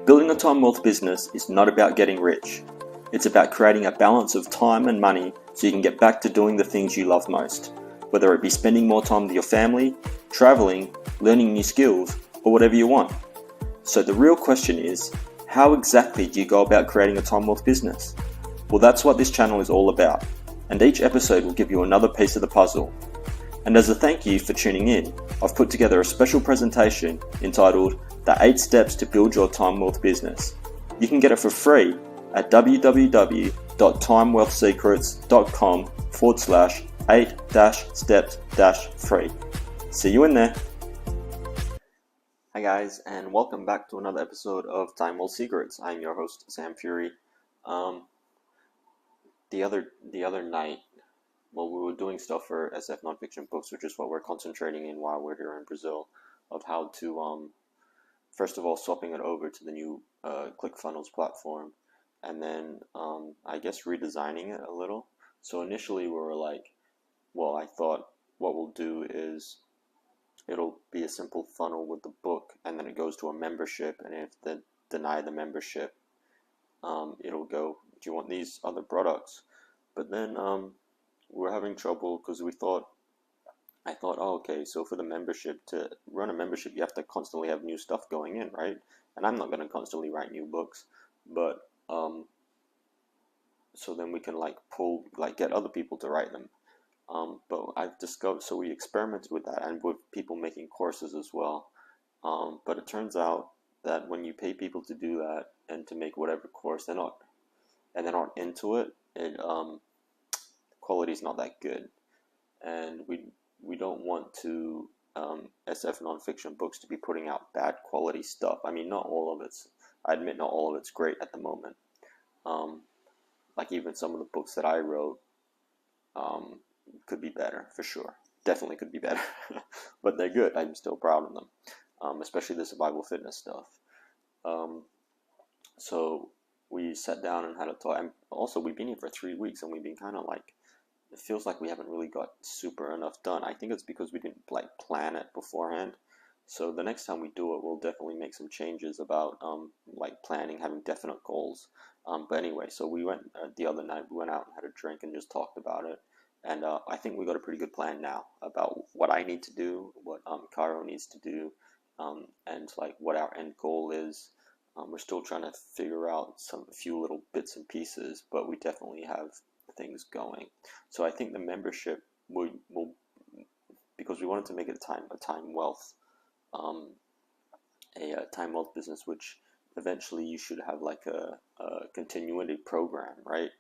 Building a time wealth business is not about getting rich. It's about creating a balance of time and money so you can get back to doing the things you love most, whether it be spending more time with your family, traveling, learning new skills, or whatever you want. So the real question is, how exactly do you go about creating a time wealth business? Well, that's what this channel is all about, and each episode will give you another piece of the puzzle. And as a thank you for tuning in, I've put together a special presentation entitled The 8 Steps to Build Your Time Wealth Business. You can get it for free at www.timwealthsecrets.com/8-steps-free. See you in there. Hi guys, and welcome back to another episode of Time Wealth Secrets. I'm your host, Sam Fury. The other night, we were doing stuff for SF Nonfiction Books, which is what we're concentrating in while we're here in Brazil, of how to, first of all, swapping it over to the new ClickFunnels platform, and then, I guess, redesigning it a little. So initially we were like, I thought what we'll do is it'll be a simple funnel with the book, and then it goes to a membership, and if they deny the membership, it'll go, do you want these other products? But then, we're having trouble because I thought, okay, so for the membership, to run a membership, you have to constantly have new stuff going in, right? And I'm not going to constantly write new books, but, so then we can get other people to write them. But I've discovered, so we experimented with that and with people making courses as well. But it turns out that when you pay people to do that and to make whatever course, they're not into it, quality is not that good, and we don't want to SF Nonfiction Books to be putting out bad quality stuff. I mean, not all of it's, I admit, not all of it's great at the moment. Like even some of the books that I wrote could be better, for sure. Definitely could be better, but they're good. I'm still proud of them, especially the survival fitness stuff. So we sat down and had a talk. And also, we've been here for 3 weeks, and we've been kind of like, it feels like we haven't really got super enough done. I think it's because we didn't plan it beforehand. So the next time we do it, we'll definitely make some changes about planning, having definite goals. But anyway, so we went the other night. We went out and had a drink and just talked about it. And I think we got a pretty good plan now about what I need to do, what Caro needs to do, and what our end goal is. We're still trying to figure out a few little bits and pieces, but we definitely have things going. So I think the membership will, because we wanted to make it a time wealth business, which eventually you should have like a continuity program, right?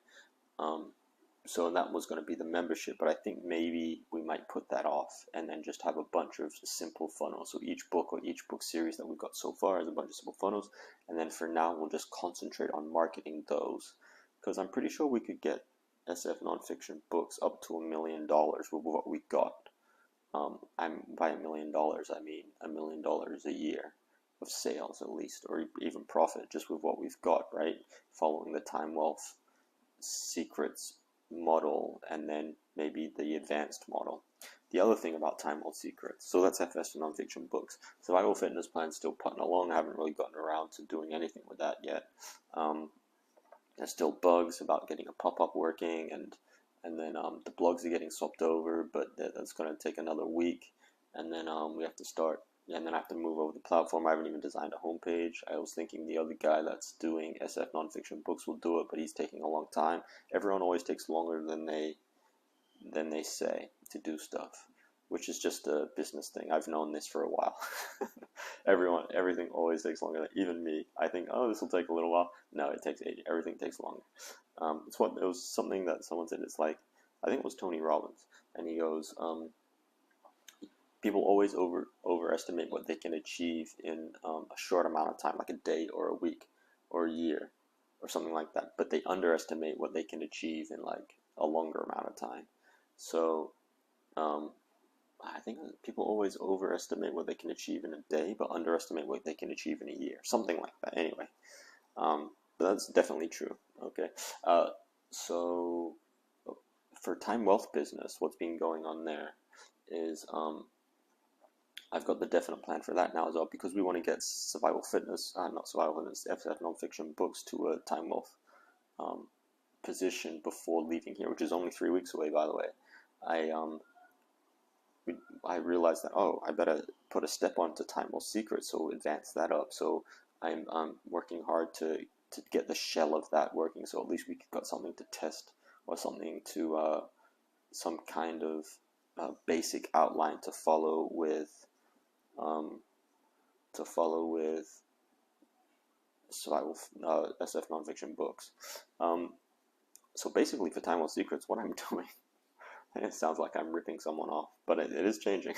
So that was going to be the membership, but I think maybe we might put that off and then just have a bunch of simple funnels. So each book or each book series that we've got so far is a bunch of simple funnels, and then for now we'll just concentrate on marketing those, because I'm pretty sure we could get SF Nonfiction Books up to $1 million with what we got. By $1 million, I mean $1 million a year of sales at least, or even profit, just with what we've got, right? Following the Time Wealth Secrets model, and then maybe the advanced model. The other thing about Time Wealth Secrets, so that's FS Nonfiction Books. Survival Fitness Plan's still putting along. I haven't really gotten around to doing anything with that yet. There's still bugs about getting a pop-up working, and then the blogs are getting swapped over, but that's going to take another week, and then we have to start, and then I have to move over the platform. I haven't even designed a homepage. I was thinking the other guy that's doing SF Nonfiction Books will do it, but he's taking a long time. Everyone always takes longer than they say to do stuff, which is just a business thing. I've known this for a while. Everything always takes longer. Even me, I think, this will take a little while. No, it takes ages. Everything takes longer. It was something that someone said. It's like, I think it was Tony Robbins, and he goes, people always overestimate what they can achieve in a short amount of time, like a day or a week or a year or something like that. But they underestimate what they can achieve in like a longer amount of time. So I think people always overestimate what they can achieve in a day, but underestimate what they can achieve in a year. Something like that. Anyway, but that's definitely true. Okay. So for Time Wealth Business, what's been going on there is I've got the definite plan for that now as well, because we want to get survival fitness, not survival fitness, SF nonfiction books to a Time Wolf position before leaving here, which is only 3 weeks away, by the way. I realized that, oh, I better put a step onto Time Wolf Secret, so advance that up. So I'm working hard to get the shell of that working, so at least we got something to test, or something to some kind of basic outline to follow with survival SF nonfiction books. So basically, for Time Wolf Secrets, what I'm doing, and it sounds like I'm ripping someone off, but it is changing.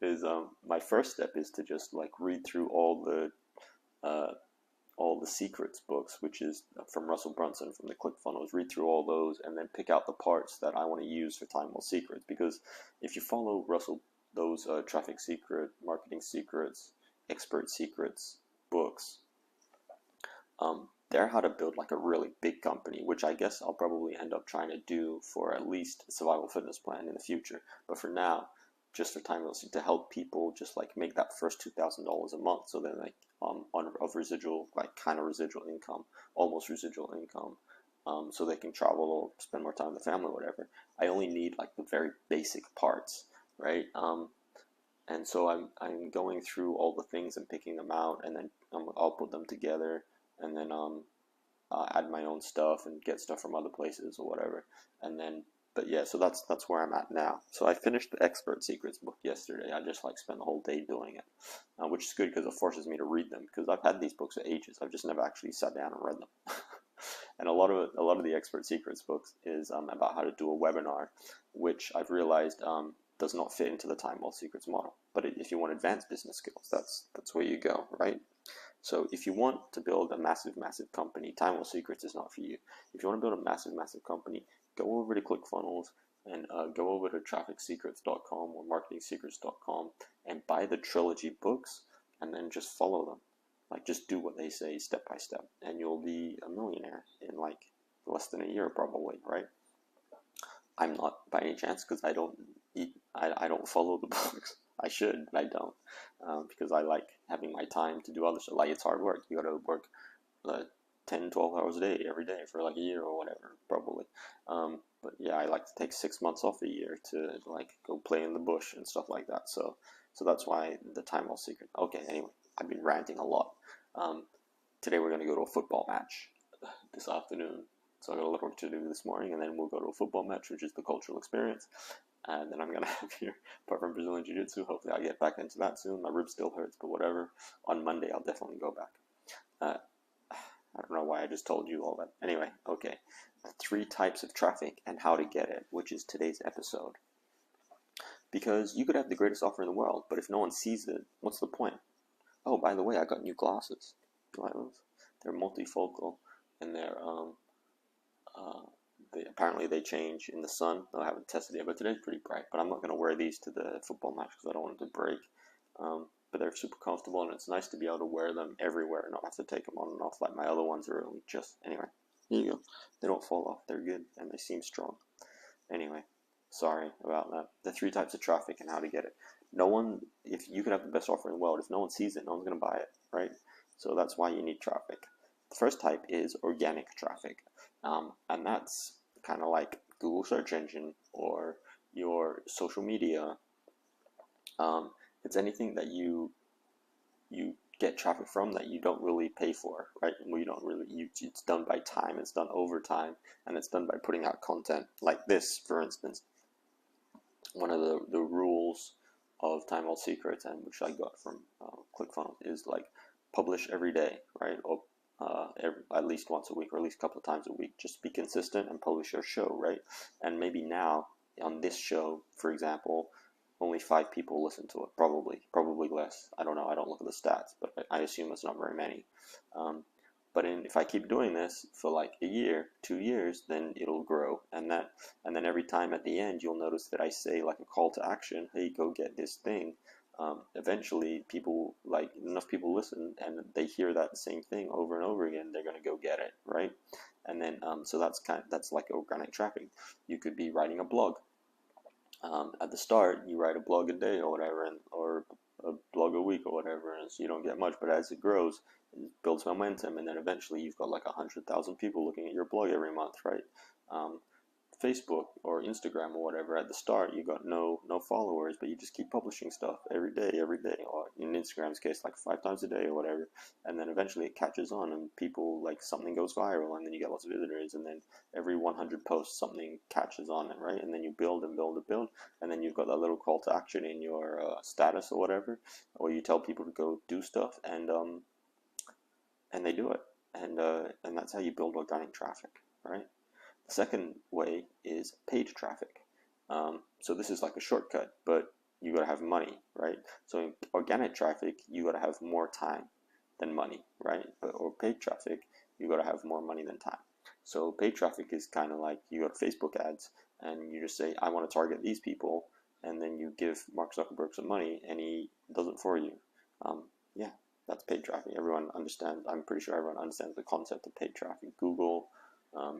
Is my first step is to just like read through all the secrets books, which is from Russell Brunson from the ClickFunnels. Read through all those and then pick out the parts that I want to use for Time Wolf Secrets. Because if you follow those traffic secret, marketing secrets, expert secrets books, they're how to build like a really big company, which I guess I'll probably end up trying to do for at least a survival fitness plan in the future. But for now, just for Time Wolf, to help people just like make that first $2,000 a month, so then like of residual, like kind of residual income, almost residual income, so they can travel or spend more time with the family or whatever. I only need like the very basic parts, right? And so I'm going through all the things and picking them out, and then I'll put them together, and then add my own stuff and get stuff from other places or whatever. And then, but yeah, so that's where I'm at now. So I finished the Expert Secrets book yesterday. I just like spent the whole day doing it, which is good because it forces me to read them, because I've had these books for ages. I've just never actually sat down and read them. And a lot of the Expert Secrets books is about how to do a webinar, which I've realized does not fit into the Time Wolf Secrets model. But if you want advanced business skills, that's where you go, right? So if you want to build a massive company, Time Wolf Secrets is not for you. If you want to build a massive company, go over to ClickFunnels and go over to trafficsecrets.com or marketingsecrets.com and buy the trilogy books, and then just follow them. Like, just do what they say step by step, and you'll be a millionaire in like less than a year probably, right? I'm not by any chance, because I don't follow the books. I should, but I don't, because I like having my time to do other stuff. Like, it's hard work. You got to work 10, 12 hours a day every day for like a year or whatever, probably. But yeah, I like to take 6 months off a year to like go play in the bush and stuff like that. So that's why the Time Wolf Secret. Okay, anyway, I've been ranting a lot. Today we're going to go to a football match this afternoon. So I got a lot of work to do this morning, and then we'll go to a football match, which is the cultural experience. And then I'm going to have here, apart from Brazilian Jiu-Jitsu, hopefully I'll get back into that soon. My rib still hurts, but whatever. On Monday, I'll definitely go back. I don't know why I just told you all that. Anyway, okay. 3 types of traffic and how to get it, which is today's episode. Because you could have the greatest offer in the world, but if no one sees it, what's the point? Oh, by the way, I got new glasses. They're multifocal, and apparently they change in the sun. I haven't tested it yet, but today's pretty bright. But I'm not going to wear these to the football match because I don't want it to break. But they're super comfortable, and it's nice to be able to wear them everywhere and not have to take them on and off like my other ones are really just... Anyway, here you go. They don't fall off. They're good, and they seem strong. Anyway, sorry about that. The 3 types of traffic and how to get it. No one... If you could have the best offer in the world, if no one sees it, no one's going to buy it, right? So that's why you need traffic. The first type is organic traffic, and that's kind of like Google search engine or your social media. It's anything that you get traffic from that you don't really pay for, right? It's done by time, it's done over time, and it's done by putting out content like this, for instance. One of the rules of Time Wolf Secrets, and which I got from ClickFunnels, is like publish every day, right? Or at least once a week, or at least a couple of times a week. Just be consistent and publish your show, right? And maybe now on this show, for example, only 5 people listen to it, probably less. I don't know. I don't look at the stats, but I assume it's not very many. But if I keep doing this for like a year, 2 years, then it'll grow, and then every time at the end, you'll notice that I say like a call to action, hey, go get this thing. Eventually, enough people listen, and they hear that same thing over and over again. They're gonna go get it, right? And then, so that's like organic traffic. You could be writing a blog. At the start, you write a blog a day or whatever, or a blog a week or whatever, and so you don't get much. But as it grows, it builds momentum, and then eventually you've got like 100,000 people looking at your blog every month, right? Facebook or Instagram or whatever, at the start you got no followers, but you just keep publishing stuff every day, or in Instagram's case like 5 times a day or whatever, and then eventually it catches on and people, like, something goes viral, and then you get lots of visitors, and then every 100 posts something catches on, right? And then you build and build and build, and then you've got that little call to action in your status or whatever, or you tell people to go do stuff, and they do it, and that's how you build organic traffic, right? The second way is paid traffic. So this is like a shortcut, but you got to have money, right? So in organic traffic, you got to have more time than money, right? Or paid traffic, you got to have more money than time. So paid traffic is kind of like you got Facebook ads, and you just say, I want to target these people, and then you give Mark Zuckerberg some money, and he does it for you. Yeah, that's paid traffic. Everyone understands. I'm pretty sure everyone understands the concept of paid traffic. Google.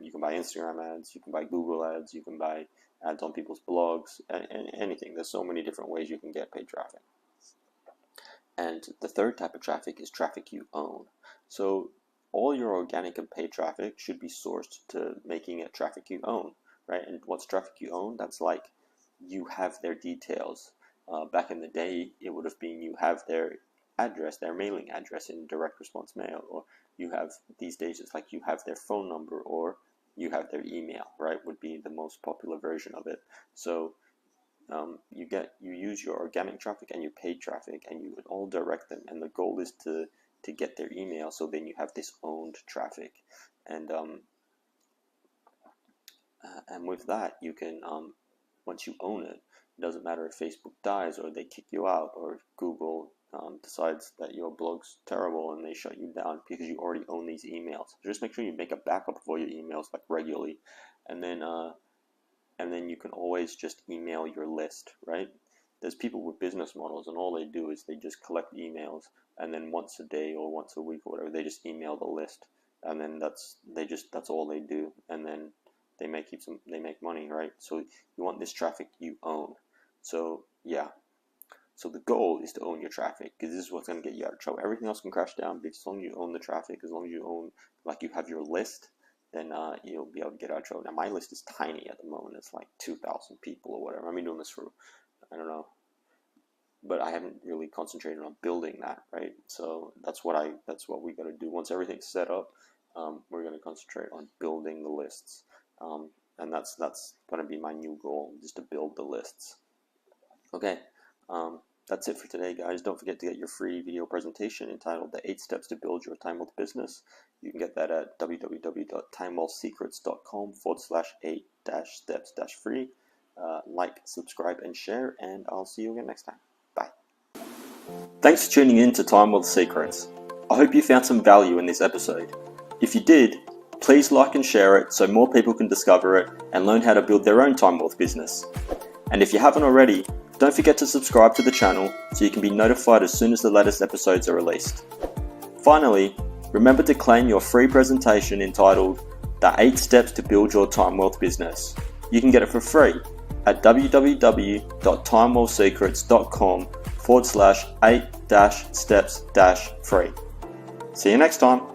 You can buy Instagram ads, you can buy Google ads, you can buy ads on people's blogs, anything. There's so many different ways you can get paid traffic. And the third type of traffic is traffic you own. So all your organic and paid traffic should be sourced to making it traffic you own, right? And what's traffic you own? That's like you have their details. Back in the day, it would have been you have their address, their mailing address in direct response mail, or you have, these days it's like you have their phone number, or you have their email, right? Would be the most popular version of it. So you use your organic traffic and your paid traffic, and you would all direct them, and the goal is to get their email, so then you have this owned traffic, and with that you can, once you own it, it doesn't matter if Facebook dies or they kick you out, or Google decides that your blog's terrible and they shut you down, because you already own these emails. So just make sure you make a backup of all your emails, like, regularly, and then you can always just email your list, right? There's people with business models, and all they do is they just collect emails, and then once a day or once a week or whatever, they just email the list, and then that's all they do, and then they make money, right? So you want this traffic you own. So yeah. So the goal is to own your traffic, because this is what's going to get you out of trouble. Everything else can crash down, but as long as you own the traffic, as long as you own, like, you have your list, then you'll be able to get out of trouble. Now, my list is tiny at the moment. It's like 2,000 people or whatever. I've been doing this for, I don't know, but I haven't really concentrated on building that, right? So that's what we got to do. Once everything's set up, we're going to concentrate on building the lists, and that's going to be my new goal, just to build the lists. Okay. That's it for today, guys. Don't forget to get your free video presentation entitled The 8 Steps to Build Your Time Wealth Business. You can get that at www.timewealthsecrets.com/8-steps-free. Like, subscribe, and share, and I'll see you again next time. Bye. Thanks for tuning in to Time Wealth Secrets. I hope you found some value in this episode. If you did, please like and share it so more people can discover it and learn how to build their own time wealth business. And if you haven't already, don't forget to subscribe to the channel so you can be notified as soon as the latest episodes are released. Finally, remember to claim your free presentation entitled The 8 Steps to Build Your Time Wealth Business. You can get it for free at www.timewealthsecrets.com/8-steps-free. See you next time.